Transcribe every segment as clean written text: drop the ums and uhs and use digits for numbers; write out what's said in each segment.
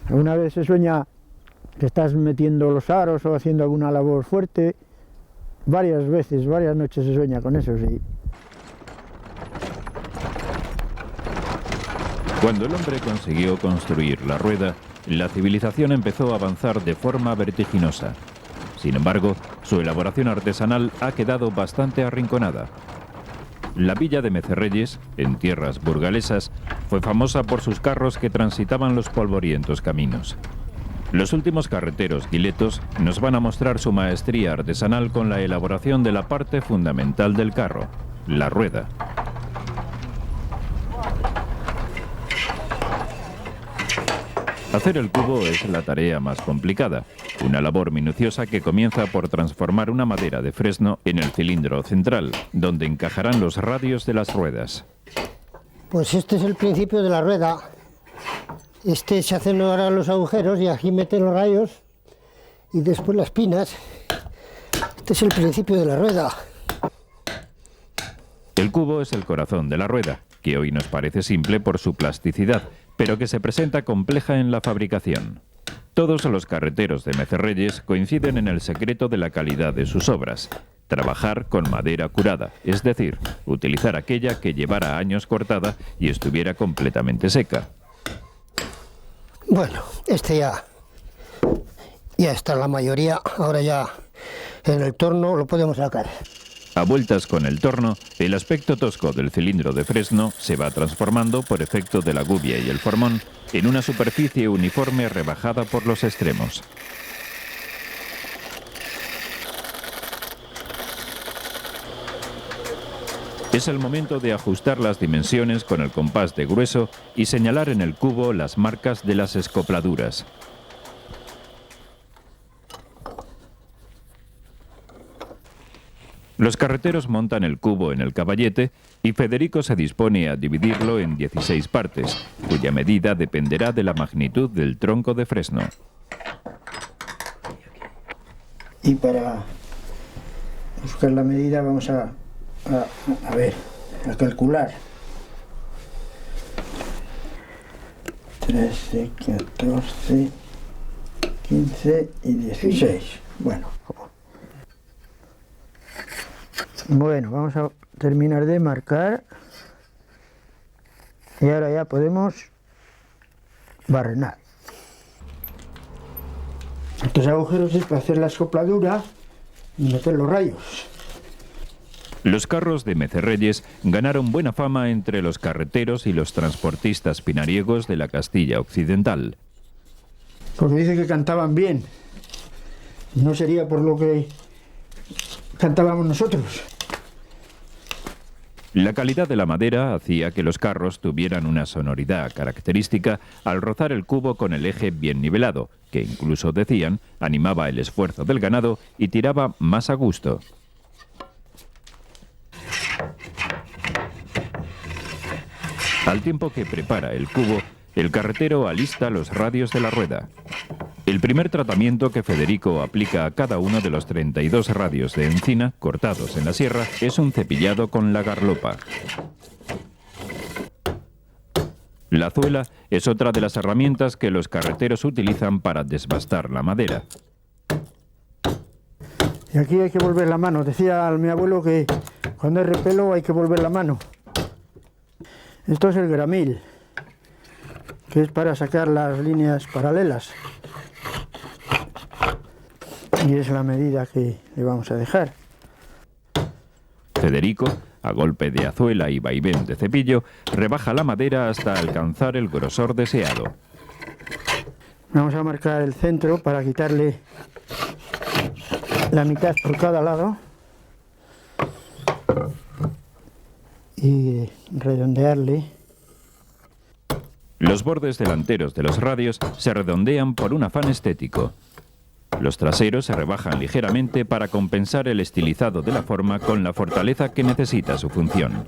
Alguna vez se sueña que estás metiendo los aros o haciendo alguna labor fuerte. Varias veces, varias noches se sueña con eso, sí. Cuando el hombre consiguió construir la rueda, la civilización empezó a avanzar de forma vertiginosa. Sin embargo, su elaboración artesanal ha quedado bastante arrinconada. La villa de Mecerreyes, en tierras burgalesas, fue famosa por sus carros que transitaban los polvorientos caminos. Los últimos carreteros guiletos nos van a mostrar su maestría artesanal con la elaboración de la parte fundamental del carro, la rueda. Hacer el cubo es la tarea más complicada, una labor minuciosa que comienza por transformar una madera de fresno en el cilindro central, donde encajarán los radios de las ruedas. Pues este es el principio de la rueda. Se hacen ahora los agujeros y aquí meten los rayos y después las pinas. Este es el principio de la rueda. El cubo es el corazón de la rueda, que hoy nos parece simple por su plasticidad, pero que se presenta compleja en la fabricación. Todos los carreteros de Mecerreyes coinciden en el secreto de la calidad de sus obras: trabajar con madera curada, es decir, utilizar aquella que llevara años cortada y estuviera completamente seca. Bueno, ya está la mayoría, ahora ya en el torno lo podemos sacar. A vueltas con el torno, el aspecto tosco del cilindro de fresno se va transformando por efecto de la gubia y el formón en una superficie uniforme rebajada por los extremos. Es el momento de ajustar las dimensiones con el compás de grueso y señalar en el cubo las marcas de las escopladuras. Los carreteros montan el cubo en el caballete y Federico se dispone a dividirlo en 16 partes, cuya medida dependerá de la magnitud del tronco de fresno. Y para buscar la medida vamos a calcular. 13, 14, 15 y 16. Bueno, vamos a terminar de marcar y ahora ya podemos barrenar. Estos agujeros es para hacer la escopladura y meter los rayos. Los carros de Mecerreyes ganaron buena fama entre los carreteros y los transportistas pinariegos de la Castilla occidental. Porque dice que cantaban bien. No sería por lo que cantábamos nosotros. La calidad de la madera hacía que los carros tuvieran una sonoridad característica al rozar el cubo con el eje bien nivelado, que incluso decían animaba el esfuerzo del ganado y tiraba más a gusto. Al tiempo que prepara el cubo, el carretero alista los radios de la rueda. El primer tratamiento que Federico aplica a cada uno de los 32 radios de encina cortados en la sierra es un cepillado con la garlopa. La azuela es otra de las herramientas que los carreteros utilizan para desbastar la madera. Y aquí hay que volver la mano. Decía mi abuelo que cuando hay repelo hay que volver la mano. Esto es el gramil, que es para sacar las líneas paralelas. Y es la medida que le vamos a dejar. Federico, a golpe de azuela y vaivén de cepillo, rebaja la madera hasta alcanzar el grosor deseado. Vamos a marcar el centro para quitarle la mitad por cada lado y redondearle. Los bordes delanteros de los radios se redondean por un afán estético. Los traseros se rebajan ligeramente para compensar el estilizado de la forma con la fortaleza que necesita su función.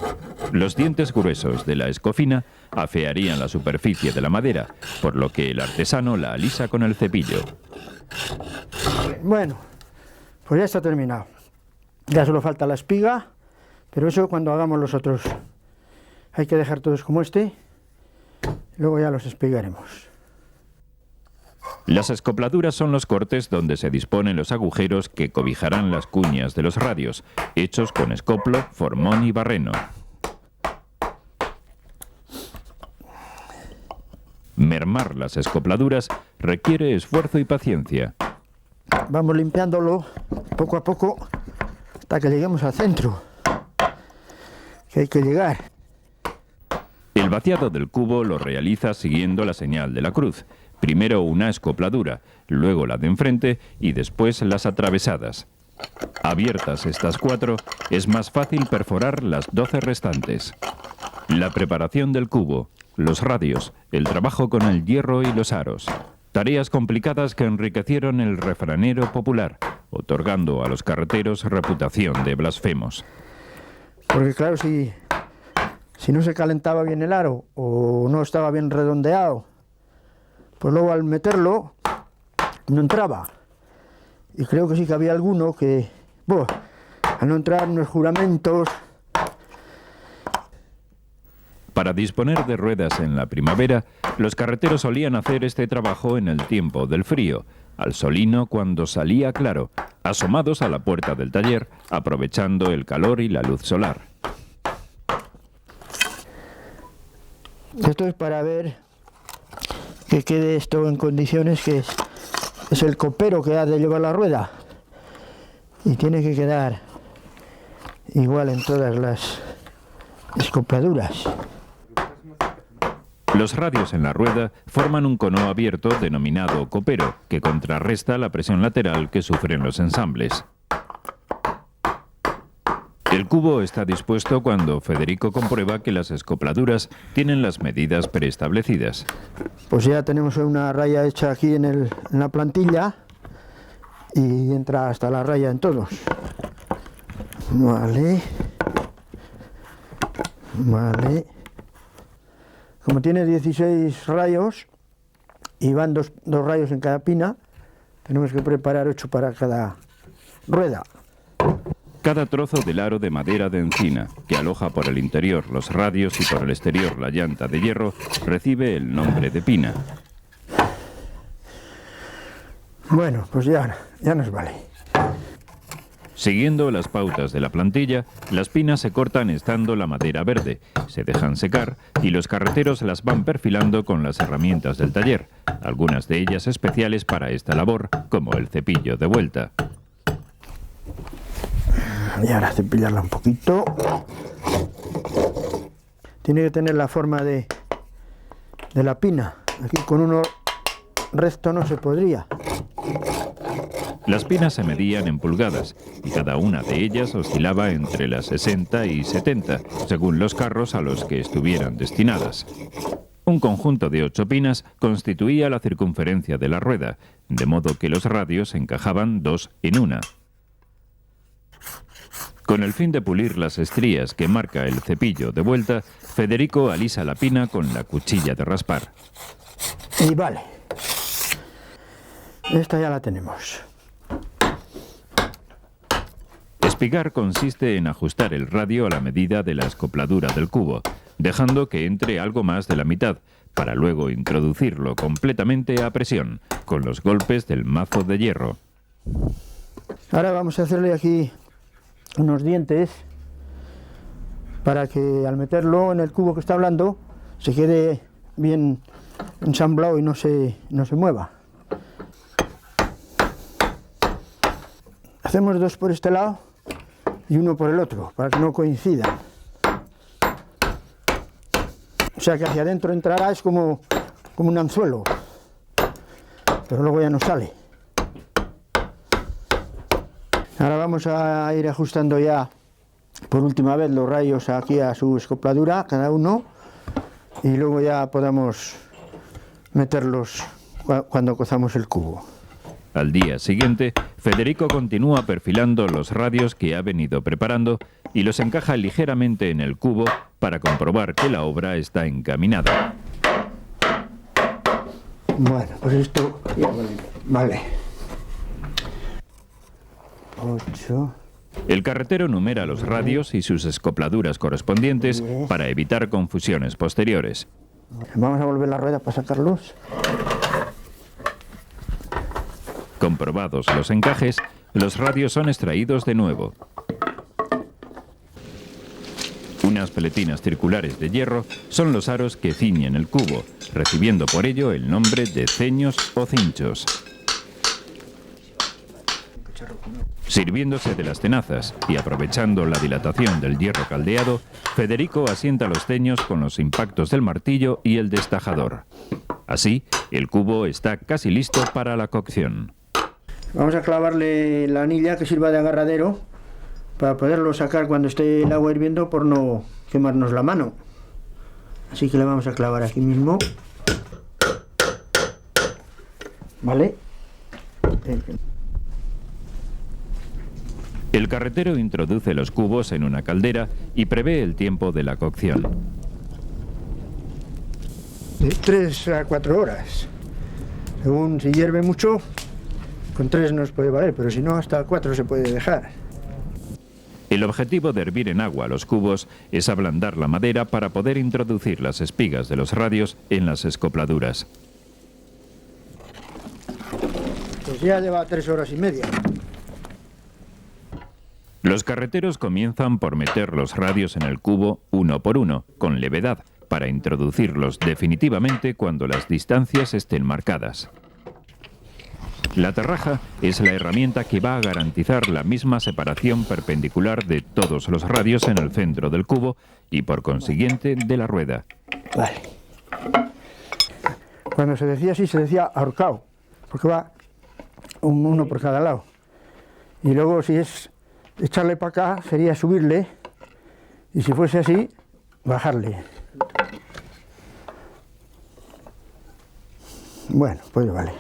Los dientes gruesos de la escofina afearían la superficie de la madera, por lo que el artesano la alisa con el cepillo. Bueno, pues ya está terminado. Ya solo falta la espiga, pero eso cuando hagamos los otros. Hay que dejar todos como este, luego ya los espigaremos. Las escopladuras son los cortes donde se disponen los agujeros que cobijarán las cuñas de los radios, hechos con escoplo, formón y barreno. Mermar las escopladuras requiere esfuerzo y paciencia. Vamos limpiándolo poco a poco hasta que lleguemos al centro, que hay que llegar. El vaciado del cubo lo realiza siguiendo la señal de la cruz. Primero una escopladura, luego la de enfrente y después las atravesadas. Abiertas estas 4, es más fácil perforar las 12 restantes. La preparación del cubo, los radios, el trabajo con el hierro y los aros. Tareas complicadas que enriquecieron el refranero popular, otorgando a los carreteros reputación de blasfemos. Porque claro, si no se calentaba bien el aro o no estaba bien redondeado, pues luego al meterlo no entraba. Y creo que sí que había alguno que, bueno, al no entrar unos juramentos. Para disponer de ruedas en la primavera, los carreteros solían hacer este trabajo en el tiempo del frío, al solino cuando salía claro, asomados a la puerta del taller, aprovechando el calor y la luz solar. Esto es para ver que quede esto en condiciones, que es el copero que ha de llevar la rueda. Y tiene que quedar igual en todas las escopladuras. Los radios en la rueda forman un cono abierto denominado copero, que contrarresta la presión lateral que sufren los ensambles. El cubo está dispuesto cuando Federico comprueba que las escopladuras tienen las medidas preestablecidas. Pues ya tenemos una raya hecha aquí en la plantilla y entra hasta la raya en todos. Vale. Vale. Como tiene 16 rayos y van dos rayos en cada pina, tenemos que preparar 8 para cada rueda. Cada trozo del aro de madera de encina, que aloja por el interior los radios y por el exterior la llanta de hierro, recibe el nombre de pina. Bueno, pues ya nos vale. Siguiendo las pautas de la plantilla, las pinas se cortan estando la madera verde, se dejan secar y los carreteros las van perfilando con las herramientas del taller, algunas de ellas especiales para esta labor, como el cepillo de vuelta. Y ahora cepillarla un poquito. Tiene que tener la forma de la pina. Aquí con uno recto no se podría. Las pinas se medían en pulgadas y cada una de ellas oscilaba entre las 60 y 70, según los carros a los que estuvieran destinadas. Un conjunto de 8 pinas constituía la circunferencia de la rueda, de modo que los radios encajaban 2 en una. Con el fin de pulir las estrías que marca el cepillo de vuelta, Federico alisa la pina con la cuchilla de raspar. Y vale. Esta ya la tenemos. Espigar consiste en ajustar el radio a la medida de la escopladura del cubo, dejando que entre algo más de la mitad, para luego introducirlo completamente a presión, con los golpes del mazo de hierro. Ahora vamos a hacerle aquí unos dientes para que al meterlo en el cubo que está hablando se quede bien ensamblado y no se mueva. Hacemos 2 por este lado y 1 por el otro para que no coincidan. O sea que hacia adentro entrará, es como un anzuelo, pero luego ya no sale. Ahora vamos a ir ajustando ya por última vez los rayos aquí a su escopladura, cada uno, y luego ya podamos meterlos cuando cozamos el cubo. Al día siguiente, Federico continúa perfilando los radios que ha venido preparando y los encaja ligeramente en el cubo para comprobar que la obra está encaminada. Bueno, pues esto ya vale. 8. El carretero numera los radios y sus escopladuras correspondientes para evitar confusiones posteriores. Vamos a volver la rueda para sacarlos. Comprobados los encajes, los radios son extraídos de nuevo. Unas peletinas circulares de hierro son los aros que ciñen el cubo, recibiendo por ello el nombre de ceños o cinchos. Sirviéndose de las tenazas y aprovechando la dilatación del hierro caldeado, Federico asienta los ceños con los impactos del martillo y el destajador. Así, el cubo está casi listo para la cocción. Vamos a clavarle la anilla que sirva de agarradero para poderlo sacar cuando esté el agua hirviendo por no quemarnos la mano. Así que le vamos a clavar aquí mismo. ¿Vale? El carretero introduce los cubos en una caldera y prevé el tiempo de la cocción. De 3 a 4 horas. Según si hierve mucho, con 3 nos puede valer, pero si no, hasta 4 se puede dejar. El objetivo de hervir en agua los cubos es ablandar la madera para poder introducir las espigas de los radios en las escopladuras. Pues ya lleva 3 horas y media. Los carreteros comienzan por meter los radios en el cubo uno por uno, con levedad, para introducirlos definitivamente cuando las distancias estén marcadas. La terraja es la herramienta que va a garantizar la misma separación perpendicular de todos los radios en el centro del cubo y por consiguiente de la rueda. Vale. Cuando se decía así, se decía ahorcado, porque va uno por cada lado. Y luego si es echarle para acá, sería subirle, y si fuese así, bajarle. Bueno, pues vale.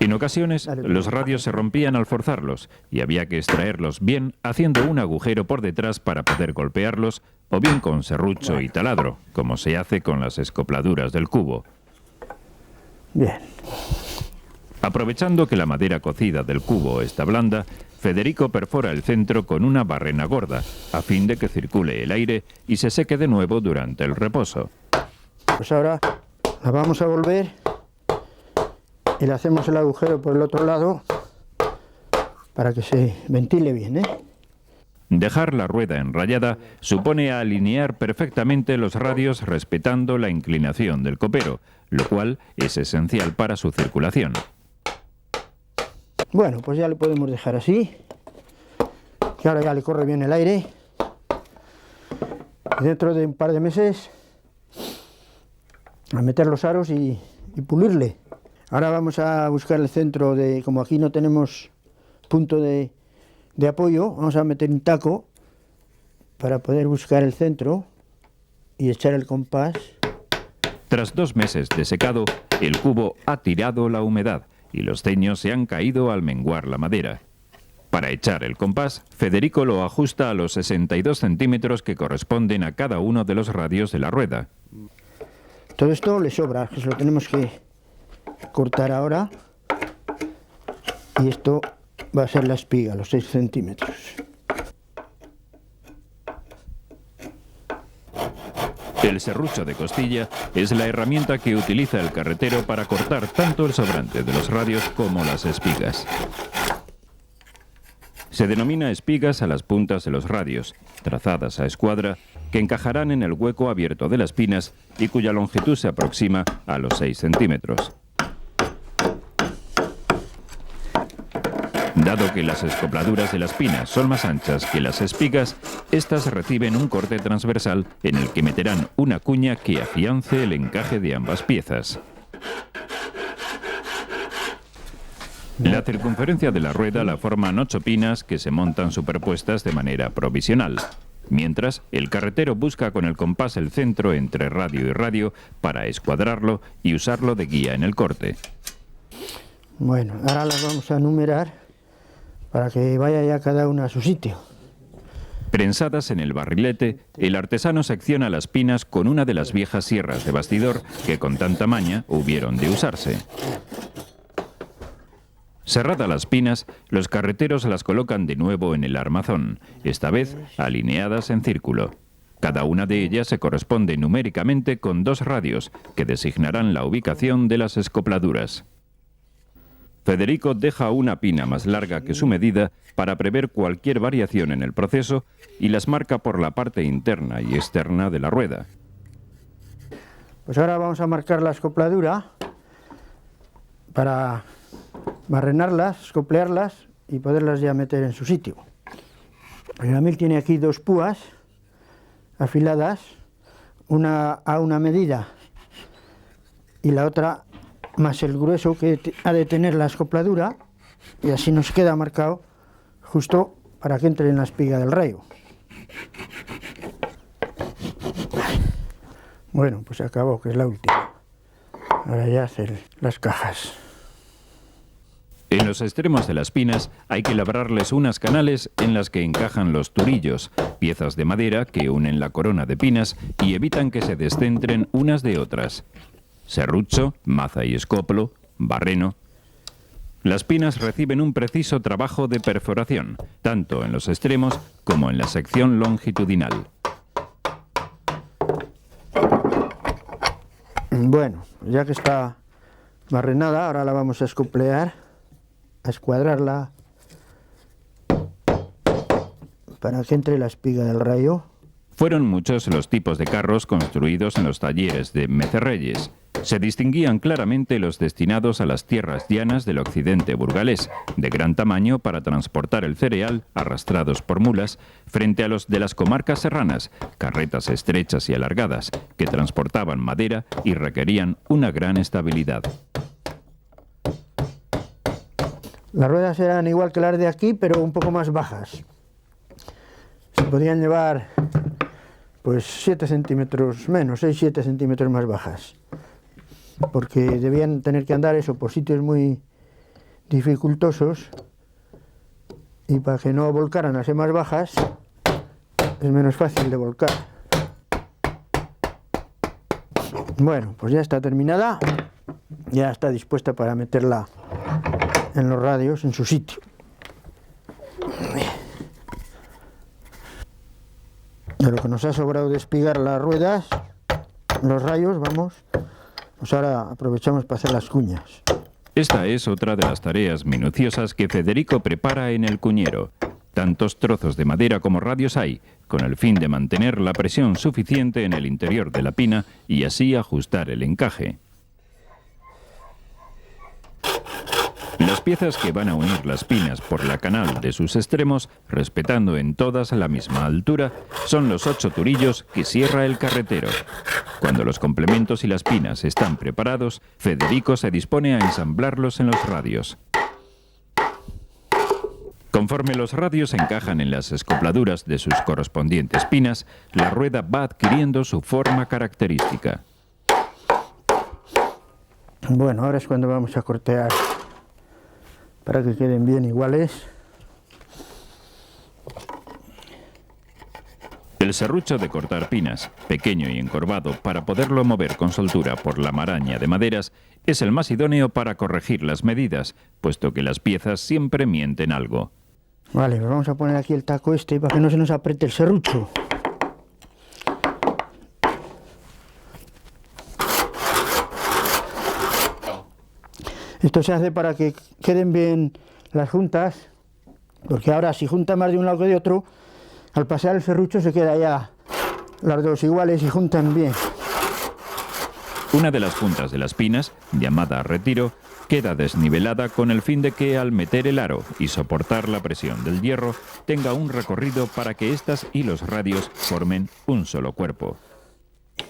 En ocasiones, los radios se rompían al forzarlos y había que extraerlos bien haciendo un agujero por detrás para poder golpearlos, o bien con serrucho y taladro, como se hace con las escopladuras del cubo. Bien. Aprovechando que la madera cocida del cubo está blanda, Federico perfora el centro con una barrena gorda, a fin de que circule el aire y se seque de nuevo durante el reposo. Pues ahora la vamos a volver y le hacemos el agujero por el otro lado para que se ventile bien, ¿eh? Dejar la rueda enrayada supone alinear perfectamente los radios respetando la inclinación del copero, lo cual es esencial para su circulación. Bueno, pues ya le podemos dejar así, que ahora ya le corre bien el aire. Y dentro de un par de meses a meter los aros y pulirle. Ahora vamos a buscar el centro de, como aquí no tenemos punto de apoyo, vamos a meter un taco para poder buscar el centro y echar el compás. Tras 2 meses de secado, el cubo ha tirado la humedad y los ceños se han caído al menguar la madera. Para echar el compás, Federico lo ajusta a los 62 centímetros que corresponden a cada uno de los radios de la rueda. Todo esto le sobra, que se lo tenemos que cortar ahora, y esto va a ser la espiga, los 6 centímetros. El serrucho de costilla es la herramienta que utiliza el carretero para cortar tanto el sobrante de los radios como las espigas. Se denomina espigas a las puntas de los radios, trazadas a escuadra, que encajarán en el hueco abierto de las pinas y cuya longitud se aproxima a los 6 centímetros. Dado que las escopladuras de las pinas son más anchas que las espigas, estas reciben un corte transversal en el que meterán una cuña que afiance el encaje de ambas piezas. La circunferencia de la rueda la forman 8 pinas que se montan superpuestas de manera provisional, mientras el carretero busca con el compás el centro entre radio y radio para escuadrarlo y usarlo de guía en el corte. Bueno, ahora las vamos a numerar para que vaya ya cada una a su sitio. Prensadas en el barrilete, el artesano secciona las pinas con una de las viejas sierras de bastidor que con tanta maña hubieron de usarse. Cerradas las pinas, los carreteros las colocan de nuevo en el armazón, esta vez alineadas en círculo. Cada una de ellas se corresponde numéricamente con 2 radios que designarán la ubicación de las escopladuras. Federico deja una pina más larga que su medida para prever cualquier variación en el proceso y las marca por la parte interna y externa de la rueda. Pues ahora vamos a marcar la escopladura para barrenarlas, escoplearlas y poderlas ya meter en su sitio. El gramil tiene aquí dos púas afiladas, una a una medida y la otra más el grueso que ha de tener la escopladura, y así nos queda marcado justo para que entre en la espiga del rayo. Bueno, pues se acabó, que es la última. Ahora ya hacer las cajas. En los extremos de las pinas hay que labrarles unas canales en las que encajan los turillos, piezas de madera que unen la corona de pinas y evitan que se descentren unas de otras. Serrucho, maza y escoplo, barreno. Las pinas reciben un preciso trabajo de perforación, tanto en los extremos como en la sección longitudinal. Bueno, ya que está barrenada, ahora la vamos a escoplear, a escuadrarla para que entre la espiga del rayo. Fueron muchos los tipos de carros construidos en los talleres de Mecerreyes. Se distinguían claramente los destinados a las tierras llanas del occidente burgalés, de gran tamaño para transportar el cereal, arrastrados por mulas, frente a los de las comarcas serranas, carretas estrechas y alargadas, que transportaban madera y requerían una gran estabilidad. Las ruedas eran igual que las de aquí, pero un poco más bajas. Se podían llevar pues 7 centímetros menos, 6-7 centímetros más bajas, porque debían tener que andar eso por sitios muy dificultosos, y para que no volcaran a ser más bajas es menos fácil de volcar. Bueno, pues ya está terminada, ya está dispuesta para meterla en los radios en su sitio. De lo que nos ha sobrado de espigar las ruedas, los rayos, vamos, pues ahora aprovechamos para hacer las cuñas. Esta es otra de las tareas minuciosas que Federico prepara en el cuñero. Tantos trozos de madera como radios hay, con el fin de mantener la presión suficiente en el interior de la pina y así ajustar el encaje. Las piezas que van a unir las pinas por la canal de sus extremos, respetando en todas la misma altura, son los 8 turillos que cierra el carretero. Cuando los complementos y las pinas están preparados, Federico se dispone a ensamblarlos en los radios. Conforme los radios encajan en las escopladuras de sus correspondientes pinas, la rueda va adquiriendo su forma característica. Bueno, ahora es cuando vamos a cortear para que queden bien iguales. El serrucho de cortar pinas, pequeño y encorvado para poderlo mover con soltura por la maraña de maderas, es el más idóneo para corregir las medidas, puesto que las piezas siempre mienten algo. Vale, pues vamos a poner aquí el taco este para que no se nos apriete el serrucho. Esto se hace para que queden bien las juntas, porque ahora si junta más de un lado que de otro, al pasar el serrucho se queda ya las dos iguales y juntan bien. Una de las puntas de las pinas, llamada retiro, queda desnivelada con el fin de que al meter el aro y soportar la presión del hierro tenga un recorrido para que éstas y los radios formen un solo cuerpo.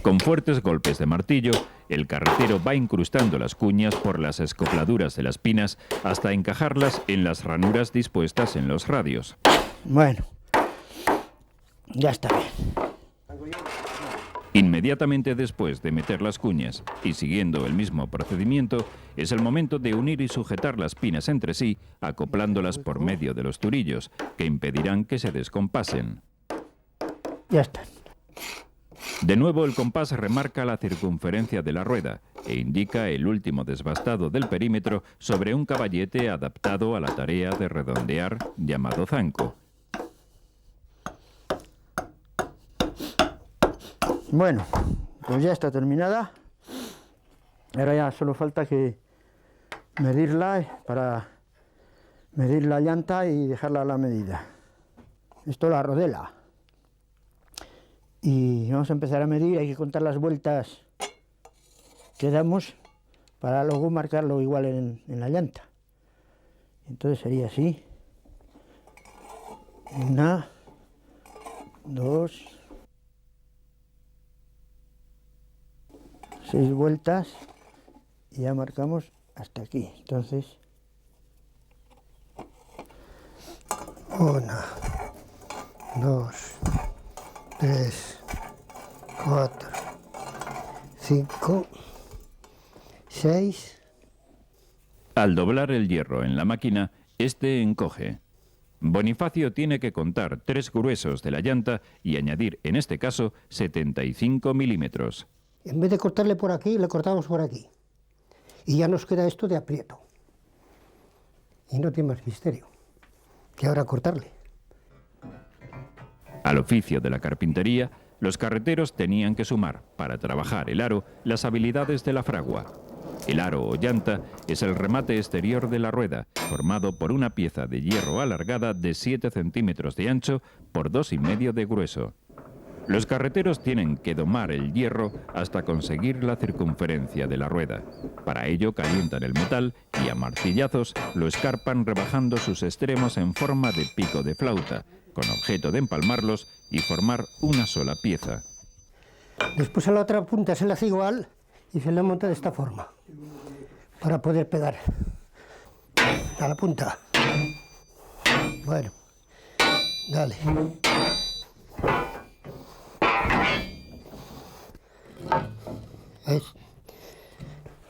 Con fuertes golpes de martillo, el carretero va incrustando las cuñas por las escopladuras de las pinas hasta encajarlas en las ranuras dispuestas en los radios. Bueno, ya está bien. Inmediatamente después de meter las cuñas y siguiendo el mismo procedimiento, es el momento de unir y sujetar las pinas entre sí, acoplándolas por medio de los turillos, que impedirán que se descompasen. Ya está. De nuevo el compás remarca la circunferencia de la rueda e indica el último desbastado del perímetro sobre un caballete adaptado a la tarea de redondear llamado zanco. Bueno, pues ya está terminada. Ahora ya solo falta que medirla para medir la llanta y dejarla a la medida. Esto la rodela. Y vamos a empezar a medir, hay que contar las vueltas que damos para luego marcarlo igual en la llanta. Entonces sería así. 1, 2, 6 vueltas y ya marcamos hasta aquí. Entonces 1, 2, 3, 4, 5, 6. Al doblar el hierro en la máquina, este encoge. Bonifacio tiene que contar 3 gruesos de la llanta y añadir, en este caso, 75 milímetros. En vez de cortarle por aquí, le cortamos por aquí. Y ya nos queda esto de aprieto. Y no tiene más misterio que ahora cortarle. Al oficio de la carpintería, los carreteros tenían que sumar, para trabajar el aro, las habilidades de la fragua. El aro o llanta es el remate exterior de la rueda, formado por una pieza de hierro alargada de 7 centímetros de ancho por 2,5 de grueso. Los carreteros tienen que domar el hierro hasta conseguir la circunferencia de la rueda. Para ello calientan el metal y a martillazos lo escarpan rebajando sus extremos en forma de pico de flauta, con objeto de empalmarlos y formar una sola pieza. Después a la otra punta se la hace igual y se la monta de esta forma, para poder pegar a la punta. Bueno, dale. ¿Ves?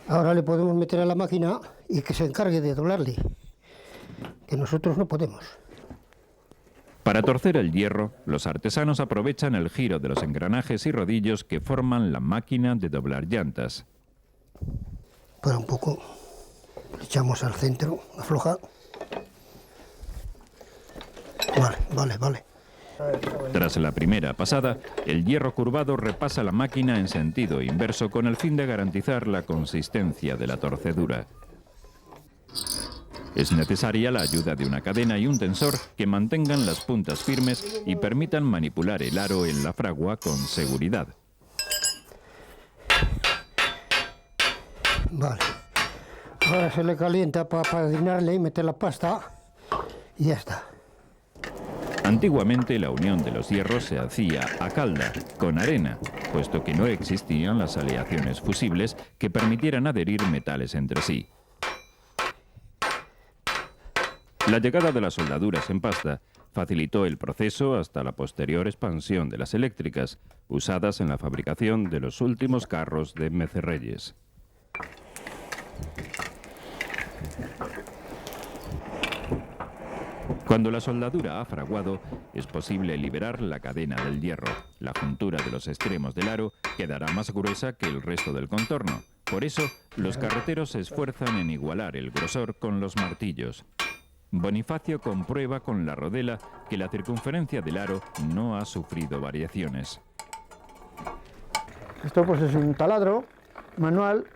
Ahora le podemos meter a la máquina y que se encargue de doblarle, que nosotros no podemos. Para torcer el hierro, los artesanos aprovechan el giro de los engranajes y rodillos que forman la máquina de doblar llantas. Para un poco, le echamos al centro, afloja. Vale. Tras la primera pasada, el hierro curvado repasa la máquina en sentido inverso con el fin de garantizar la consistencia de la torcedura. Es necesaria la ayuda de una cadena y un tensor que mantengan las puntas firmes y permitan manipular el aro en la fragua con seguridad. Vale. Ahora se le calienta para padrinarle y meter la pasta y ya está. Antiguamente la unión de los hierros se hacía a calda, con arena, puesto que no existían las aleaciones fusibles que permitieran adherir metales entre sí. La llegada de las soldaduras en pasta facilitó el proceso hasta la posterior expansión de las eléctricas, usadas en la fabricación de los últimos carros de Mecerreyes. Cuando la soldadura ha fraguado, es posible liberar la cadena del hierro. La juntura de los extremos del aro quedará más gruesa que el resto del contorno. Por eso, los carreteros se esfuerzan en igualar el grosor con los martillos. Bonifacio comprueba con la rodela que la circunferencia del aro no ha sufrido variaciones. Esto pues es un taladro manual,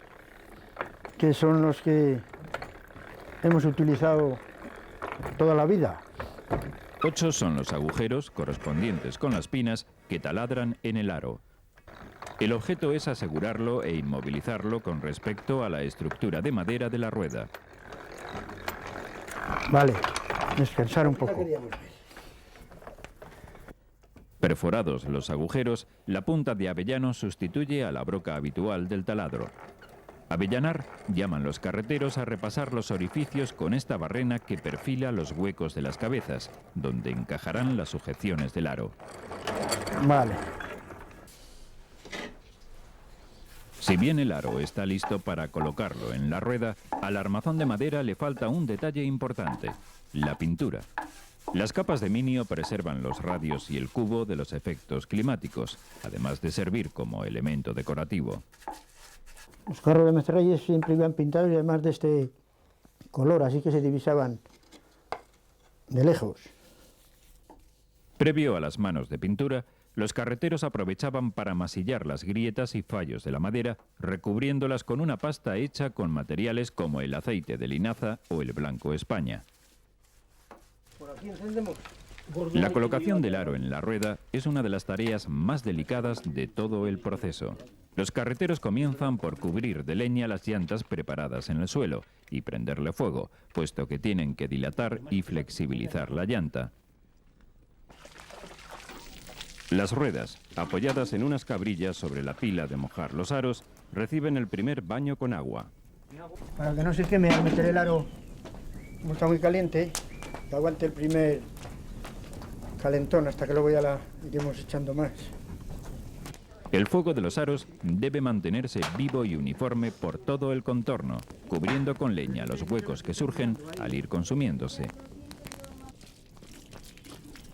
que son los que hemos utilizado toda la vida. 8 son los agujeros correspondientes con las pinas que taladran en el aro. El objeto es asegurarlo e inmovilizarlo con respecto a la estructura de madera de la rueda. Vale, descansar un poco. Perforados los agujeros, la punta de avellano sustituye a la broca habitual del taladro. Avellanar llaman los carreteros a repasar los orificios con esta barrena que perfila los huecos de las cabezas, donde encajarán las sujeciones del aro. Vale. Si bien el aro está listo para colocarlo en la rueda, al armazón de madera le falta un detalle importante: la pintura. Las capas de minio preservan los radios y el cubo de los efectos climáticos, además de servir como elemento decorativo. Los carros de Mecerreyes siempre iban pintados y además de este color, así que se divisaban de lejos. Previo a las manos de pintura, los carreteros aprovechaban para masillar las grietas y fallos de la madera, recubriéndolas con una pasta hecha con materiales como el aceite de linaza o el blanco España. Por aquí encendemos. La colocación del aro en la rueda es una de las tareas más delicadas de todo el proceso. Los carreteros comienzan por cubrir de leña las llantas preparadas en el suelo y prenderle fuego, puesto que tienen que dilatar y flexibilizar la llanta. Las ruedas, apoyadas en unas cabrillas sobre la pila de mojar los aros, reciben el primer baño con agua. Para que no se queme al meter el aro, como está muy caliente, que aguante el primer calentón hasta que luego ya la iremos echando más. El fuego de los aros debe mantenerse vivo y uniforme por todo el contorno, cubriendo con leña los huecos que surgen al ir consumiéndose.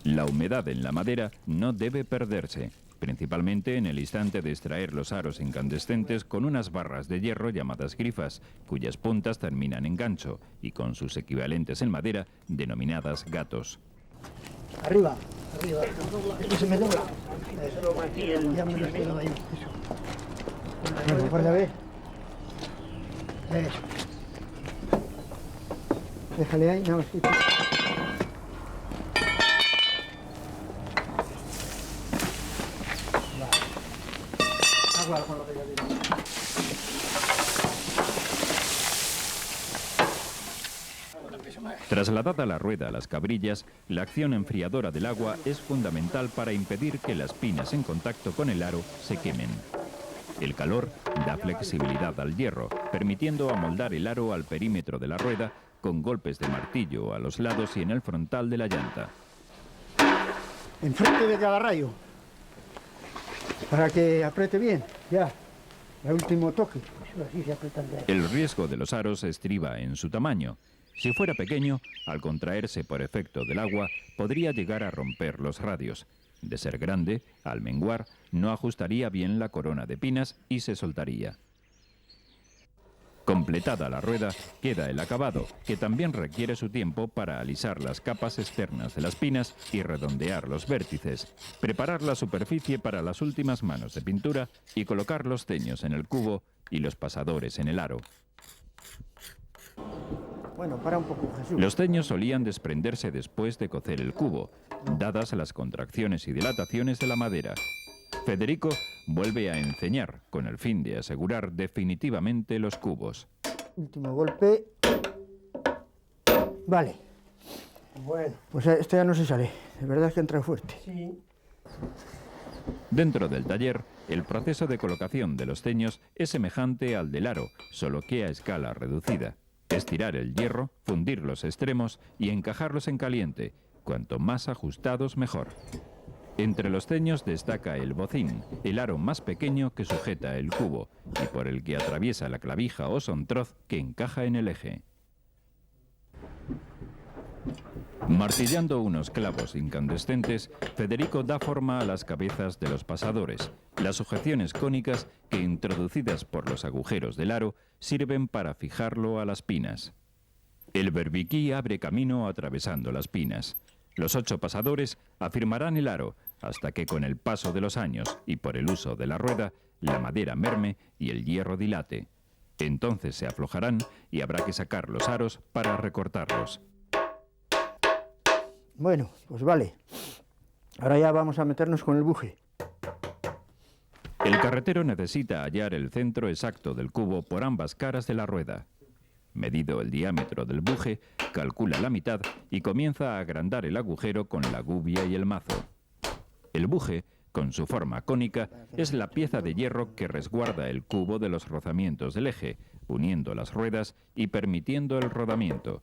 La humedad en la madera no debe perderse, principalmente en el instante de extraer los aros incandescentes con unas barras de hierro llamadas grifas, cuyas puntas terminan en gancho, y con sus equivalentes en madera, denominadas gatos. Arriba, arriba. Es que se me dobla. Ya me lo he quedado ahí. Eso. Bueno, guarda, ve. Eso. Déjale ahí, nada más. Agua con lo que ya digo. Trasladada la rueda a las cabrillas, la acción enfriadora del agua es fundamental para impedir que las pinas en contacto con el aro se quemen. El calor da flexibilidad al hierro, permitiendo amoldar el aro al perímetro de la rueda con golpes de martillo a los lados y en el frontal de la llanta. Enfrente de cada rayo, para que apriete bien, ya, el último toque. Así se apretan de ahí. El riesgo de los aros estriba en su tamaño. Si fuera pequeño, al contraerse por efecto del agua, podría llegar a romper los radios. De ser grande, al menguar, no ajustaría bien la corona de pinas y se soltaría. Completada la rueda, queda el acabado, que también requiere su tiempo para alisar las capas externas de las pinas y redondear los vértices, preparar la superficie para las últimas manos de pintura y colocar los teños en el cubo y los pasadores en el aro. Bueno, para un poco, Jesús. Los teños solían desprenderse después de cocer el cubo, dadas las contracciones y dilataciones de la madera. Federico vuelve a enceñar, con el fin de asegurar definitivamente los cubos. Último golpe. Vale. Bueno, Pues este ya no se sale. De verdad es que entra fuerte. sí. Dentro del taller, el proceso de colocación de los teños es semejante al del aro, solo que a escala reducida. Estirar el hierro, fundir los extremos y encajarlos en caliente. Cuanto más ajustados, mejor. Entre los teños destaca el bocín, el aro más pequeño que sujeta el cubo y por el que atraviesa la clavija o sontroz que encaja en el eje. Martillando unos clavos incandescentes, Federico da forma a las cabezas de los pasadores, las sujeciones cónicas que, introducidas por los agujeros del aro, sirven para fijarlo a las pinas. El berbiquí abre camino atravesando las pinas. Los 8 pasadores afirmarán el aro hasta que con el paso de los años y por el uso de la rueda, la madera merme y el hierro dilate. Entonces se aflojarán y habrá que sacar los aros para recortarlos. Bueno, pues vale. Ahora ya vamos a meternos con el buje. El carretero necesita hallar el centro exacto del cubo por ambas caras de la rueda. Medido el diámetro del buje, calcula la mitad y comienza a agrandar el agujero con la gubia y el mazo. El buje, con su forma cónica, es la pieza de hierro que resguarda el cubo de los rozamientos del eje, uniendo las ruedas y permitiendo el rodamiento.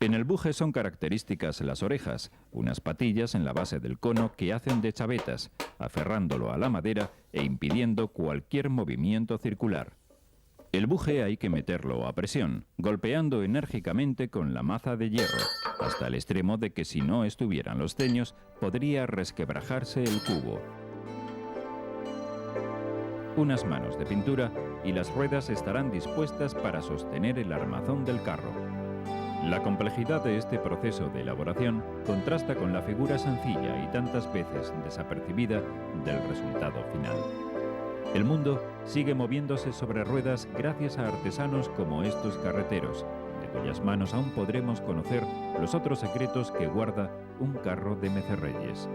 En el buje son características las orejas, unas patillas en la base del cono que hacen de chavetas, aferrándolo a la madera e impidiendo cualquier movimiento circular. El buje hay que meterlo a presión, golpeando enérgicamente con la maza de hierro, hasta el extremo de que si no estuvieran los teños, podría resquebrajarse el cubo. Unas manos de pintura y las ruedas estarán dispuestas para sostener el armazón del carro. La complejidad de este proceso de elaboración contrasta con la figura sencilla y tantas veces desapercibida del resultado final. El mundo sigue moviéndose sobre ruedas gracias a artesanos como estos carreteros, de cuyas manos aún podremos conocer los otros secretos que guarda un carro de Mecerreyes.